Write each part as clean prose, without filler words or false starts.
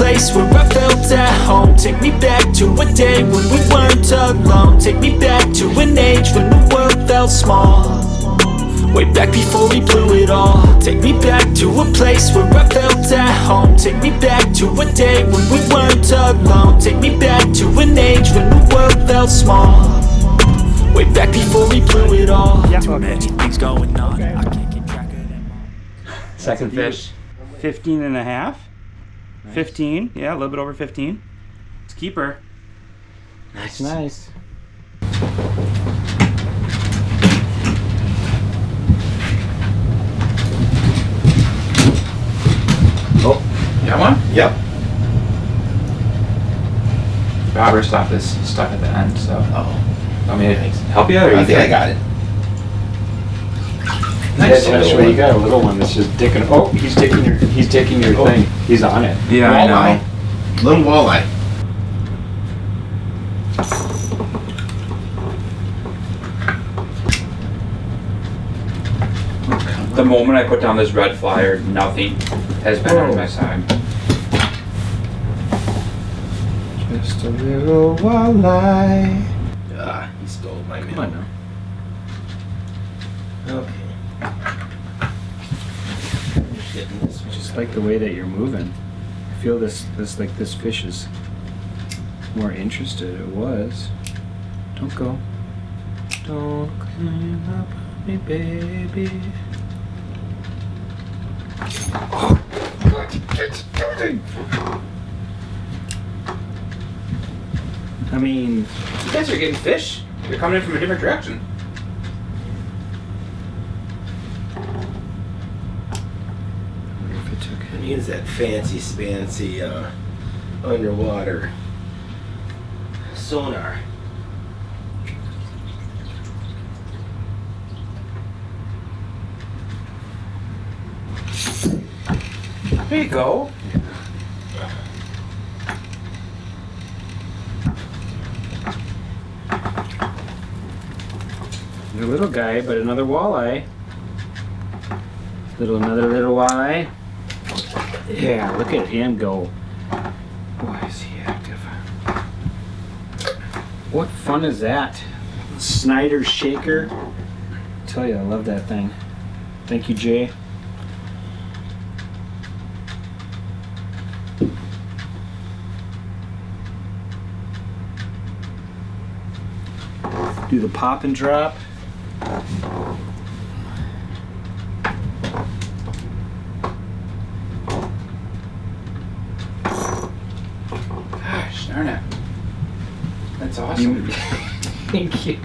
place where I felt at home. Take me back to a day when we weren't alone. Take me back to an age when the world felt small. Way back before we blew it all. Take me back to a place where I felt at home. Take me back to a day when we weren't alone. Take me back to an age when the world felt small. Way back before we blew it all. Too many things going on. I can't keep track of them. Second fish. 15 and a half. Nice. 15, yeah, a little bit over 15. It's a keeper. That's nice. Oh, you got one? Yep. Bobber stuff is stuck at the end, so. Oh. Want me to help you? Or I think I got it. Nice. That's where you got a little one that's just dicking. Oh, he's taking your thing. He's on it. Yeah, I know. Little walleye. The moment I put down this red flyer, nothing has been on my side. Just a little walleye. Ah, he stole my Come meal. on now. Okay. Getting this one. Just like the way that you're moving. I feel this fish is more interested. It was. Don't go. Don't climb up on me, baby. I mean, You guys are getting fish. They're coming in from a different direction. I wonder if it took. And use that fancy underwater sonar. There you go. A little guy, but another walleye. Another little walleye. Yeah, look at him go. Boy, is he active. What fun is that? Snyder's shaker. I tell you, I love that thing. Thank you, Jay. Do the pop and drop. Gosh darn it. That's awesome. Thank you.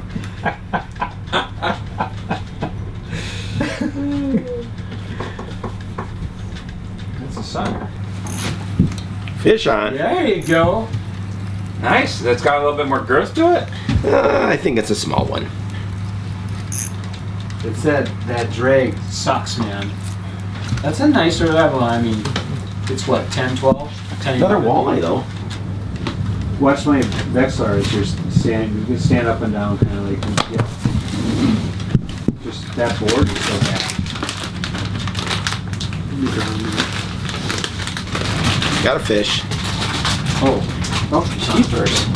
That's a sun. Fish on. There you go. Nice. That's got a little bit more girth to it. I think it's a small one. It's that drag sucks, man. That's a nicer level. I mean, it's what, 10, 12? 10 Another walleye though. Watch my Vexlar as you're standing. You can stand up and down, kind of like, yeah. Just that board is so bad. Got a fish. Oh, jeepers.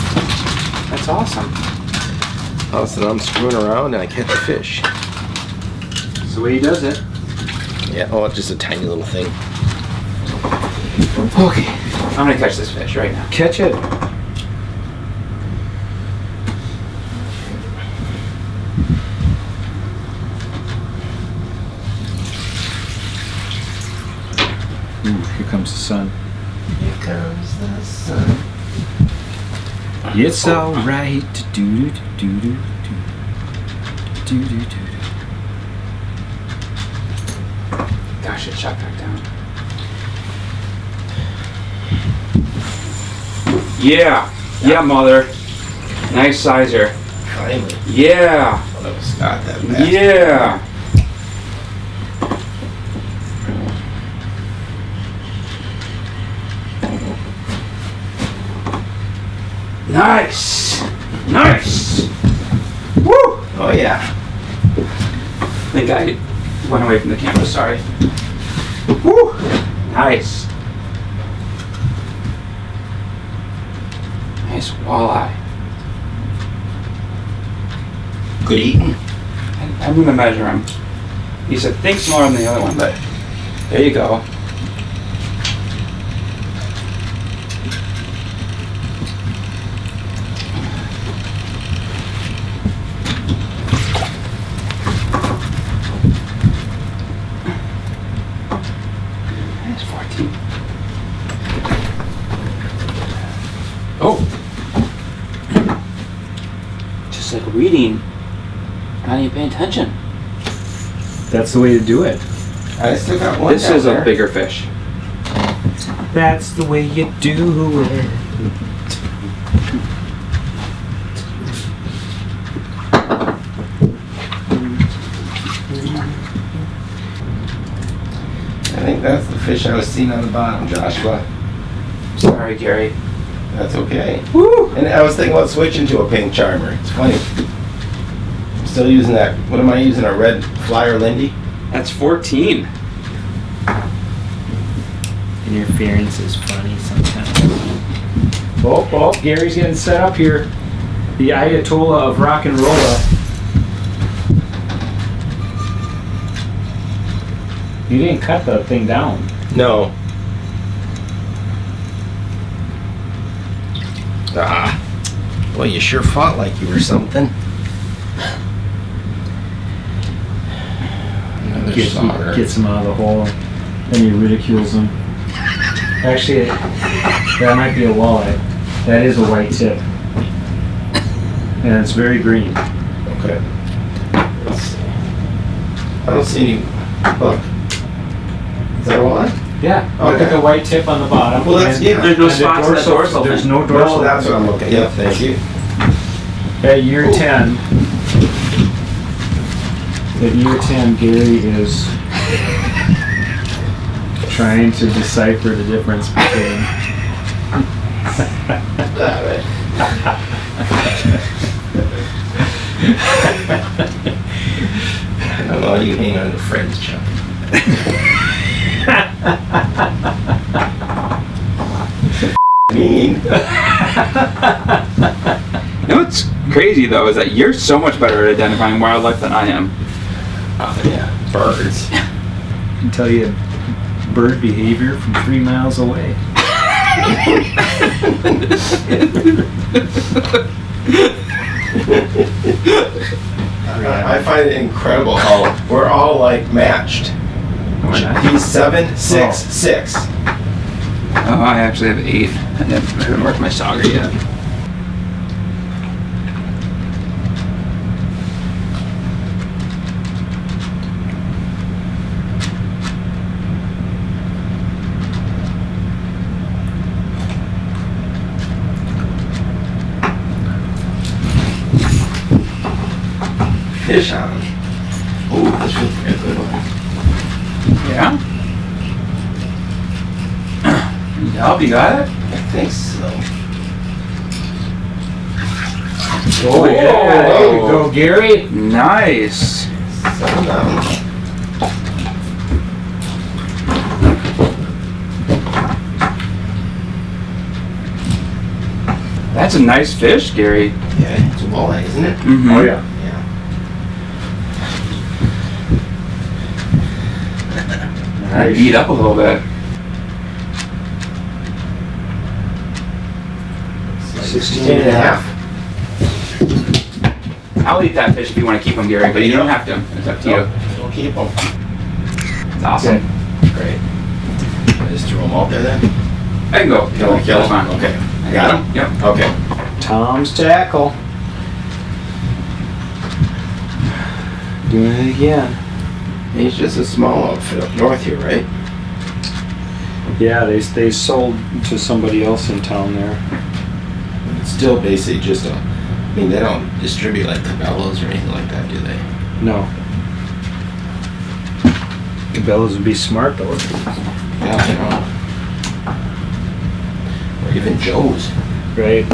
That's awesome. All of a sudden I'm screwing around and I catch a fish. That's the way he does it. Yeah, oh, it's just a tiny little thing. Okay. I'm gonna catch this fish right now. Catch it. Ooh, here comes the sun. Here comes the sun. It's alright to do do do do do do do do. Gosh, it shot back down. Yeah. Yeah, mother. Nice sizer. Finally. Yeah. Oh, that was not that bad. Yeah. Nice. Nice. Woo. Oh yeah. I think I went away from the camera, sorry. Woo. Nice. Nice walleye. Good eating. I'm gonna measure him. He said, think smaller than the other one, but there you go. That's 14. Oh! Just like reading. Not even paying attention. That's the way to do it. I still got one. This down is there. a bigger fish. That's the way you do it. I think that's the fish I was seeing on the bottom, Joshua. Sorry, Gary. That's okay. Woo! And I was thinking about switching to a pink charmer. It's funny. I'm still using that. What am I using? A red flyer Lindy? That's 14. Interference is funny sometimes. Oh, Gary's getting set up here. The Ayatollah of rock and rolla. You didn't cut the thing down. No. Ah. Well, you sure fought like you were something. Another sauger. Gets him out of the hole. Then he ridicules him. Actually, that might be a walleye. That is a white tip. And it's very green. Okay. Let's see. I don't see any. Look. Is that a walleye? Yeah. Look Okay. at the white tip on the bottom. Well, that's- yeah. There's no And the spots in the dorsal. There's no dorsal. No, that's what I'm looking at. Yeah, thank you. At year 10, Gary is trying to decipher the difference between. I don't know, you hang on to friends, Chuck. Mean. You know what's crazy though is that you're so much better at identifying wildlife than I am. Oh, yeah. Birds. I can tell you bird behavior from 3 miles away. I find it incredible how we're all like matched. He's 7, 6, 6. Oh, I actually have 8. I haven't worked my sauger yet. Fish on. Ooh, this would be a good one. Yeah? Yup, you got it? I think so. Oh, yeah. There we go, Gary. Nice. Settle down. That's a nice fish, Gary. Yeah, it's a walleye, isn't it? Mm-hmm. Oh, yeah. Yeah. I beat up a little bit. 16 and a half. I'll eat that fish if you want to keep him, Gary, but you don't have to. It's up to you. We'll keep them. It's awesome. Great. I just threw them out there then? I can go. Kill him, kill That's him. fine. Okay. I got him? Yep. Okay. Tom's tackle. Doing it again. He's just a small outfit up north here, right? Yeah, they sold to somebody else in town there. It's still basically just a, I mean, they don't distribute like Cabela's or anything like that, do they? No. Cabela's would be smart though. Yeah, I know. Or even Joe's. Right.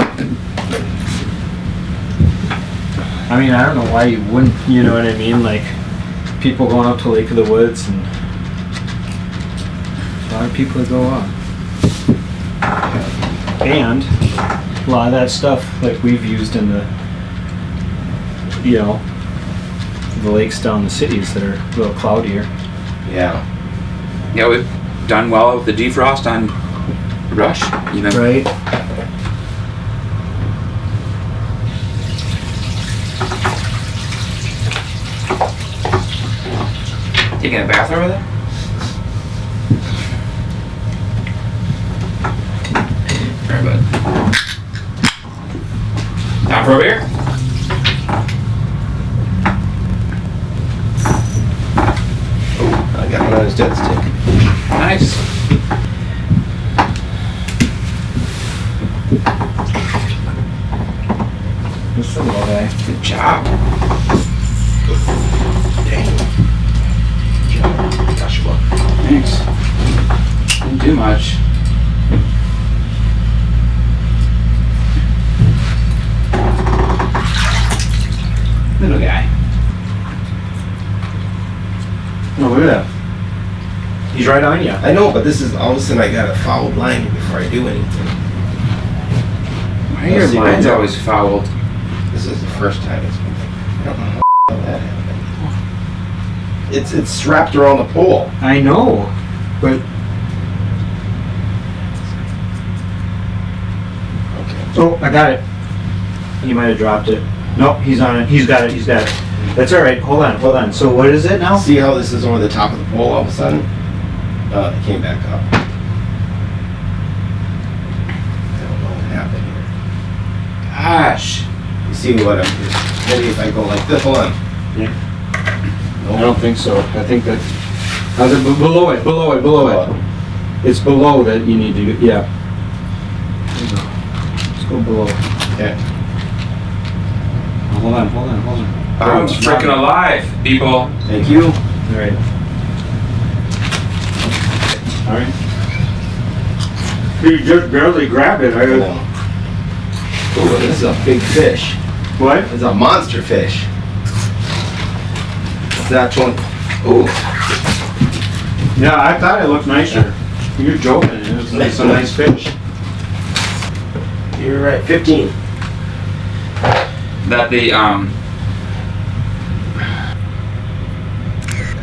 I mean, I don't know why you wouldn't, you know what I mean? Like, people going up to Lake of the Woods and a lot of people that go up. And A lot of that stuff, like we've used in the, you know, the lakes down the cities that are a little cloudier. Yeah. Yeah, we've done well with the defrost on Rush, even. Right. Taking a bath over there? Alright, bud. Time for a beer? I got one on his dead stick. Nice. This little guy. Good job. Joshua. Thanks. Didn't do much. Little guy. Oh, look at that. He's right on you. I know, but this is all of a sudden I got a foul blind before I do anything. Why are your Let's see lines right now. always fouled? This is the first time it's been. I don't know how that happened. It's wrapped around the pole. I know, but Okay. oh, I got it. He might have dropped it. Nope, he's on it. He's got it. He's got it. That's all right. Hold on. So what is it now? See how this is over the top of the pole all of a sudden? It came back up. I don't know what happened here. Gosh. You see what I'm maybe if I go like this, hold on. Yeah. No. I don't think so. I think that below it. It's below that you need to. Yeah. There you go. Let's go below. Okay. Hold on. I'm freaking alive, people. Thank you. All right. You just barely grabbed it. Oh, this is a big fish. What? It's a monster fish. It's not one. Oh, Yeah, I thought it looked nicer. You're joking. It's a nice fish. you're right. 15. That the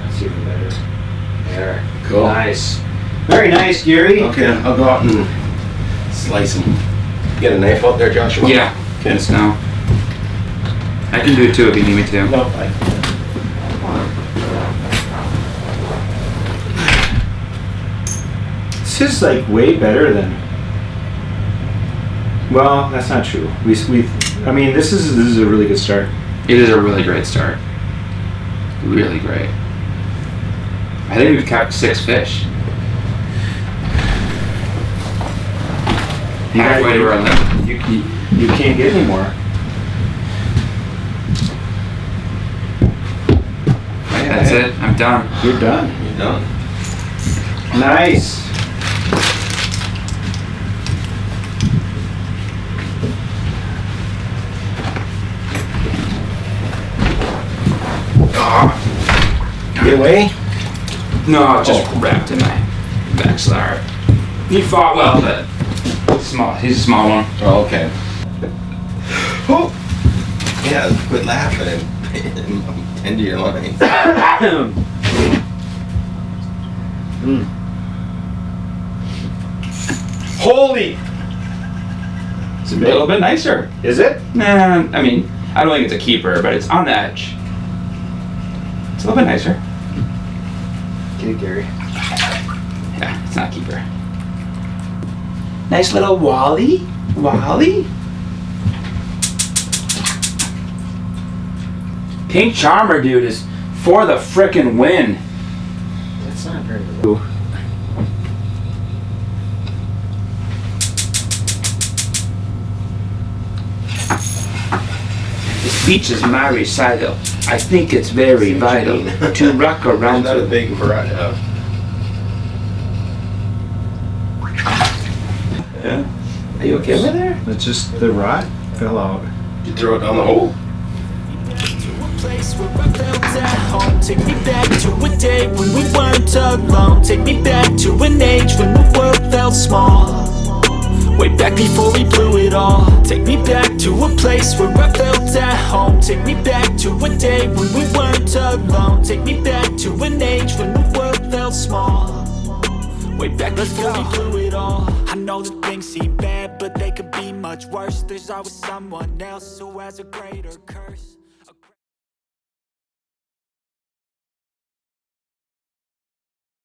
Let's see if that is. There. Cool. Nice. Very nice, Gary. Okay, I'll go out and slice them. Get a knife out there, Joshua? yeah. Okay. Just now. I can do it too if you need me to. No, I. This is like way better than. Well, that's not true. I mean, this is a really good start. It is a really great start. Really great. I think we've caught 6 fish. Halfway to our limit. You can't get any more. That's it. I'm done. You're done. You're done. Nice. Get away? No, it just wrapped in my backslide. He fought well, but small. He's a small one. Oh, okay. Oh. Yeah, quit laughing and tend to your line. Holy! It's a little bit nicer. Is it? Nah, I mean, I don't think it's a keeper, but it's on the edge. It's a little bit nicer. Get it, Gary. Yeah, it's not a keeper. Nice little Wally. Wally? Pink Charmer, dude, is for the frickin' win. That's not very good. This beach is my recital. I think it's very vital to rock around. Not a big variety. Yeah. Are you okay over there? It's just the rod fell out. You throw it down the hole? Place where I felt at home. Take me back to a day when we weren't alone. Take me back to an age when the world felt small. way back before we blew it all. Take me back to a place where I felt at home. Take me back to a day when we weren't alone. Take me back to an age when the world felt small. Way back before we blew it all. I know that things seem bad, but they could be much worse. There's always someone else who has a greater curse.